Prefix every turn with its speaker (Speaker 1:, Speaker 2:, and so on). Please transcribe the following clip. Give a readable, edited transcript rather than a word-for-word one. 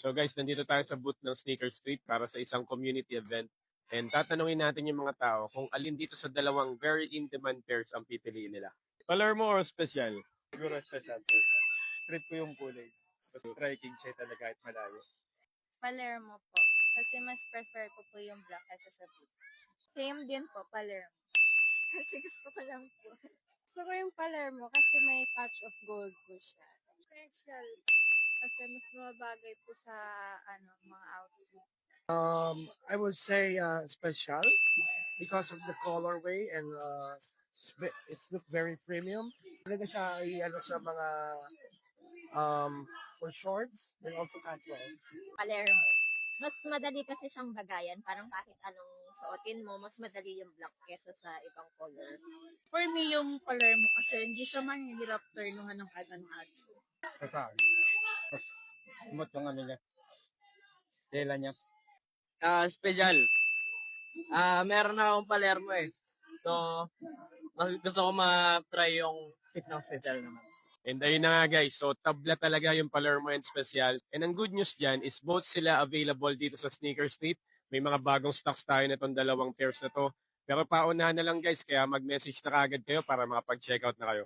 Speaker 1: So guys, nandito tayo sa booth ng Sneaker Street para sa isang community event. And tatanungin natin yung mga tao kung alin dito sa dalawang very in-demand pairs ang pipiliin nila. Palermo or special?
Speaker 2: Siguro special, sir. Trip ko yung kulay. Mas striking siya talaga kahit malayo.
Speaker 3: Palermo po. Kasi mas prefer ko po yung black kaysa sa blue. Same din po, Palermo. Kasi gusto ko lang po. Gusto ko yung Palermo kasi may touch of gold po siya. Special. Kasi mas mabagay po sa mga outfit.
Speaker 4: I would say special because of the colorway and it's look very premium. Talaga siya ay sa mga for shorts and also casual.
Speaker 5: Palermo. Mas madali kasi siyang bagayan. Parang kahit anong suotin mo, mas madali yung black kesa sa ibang color.
Speaker 6: For me, yung Palermo kasi hindi siya mahirap turnuhan ng kahit anong outfit.
Speaker 2: Special. Mas smooth yung ano niya. Tela niya.
Speaker 7: Special. Meron na akong Palermo eh. So, gusto ko ma-try yung fit ng special naman.
Speaker 1: And ayun na nga guys, so tabla talaga yung Palermo and Special. And ang good news dyan is both sila available dito sa Sneaker Street. May mga bagong stocks tayo na itong dalawang pairs na to. Pero paunahan na lang guys, kaya mag-message na kagad kayo para makapag-checkout na kayo.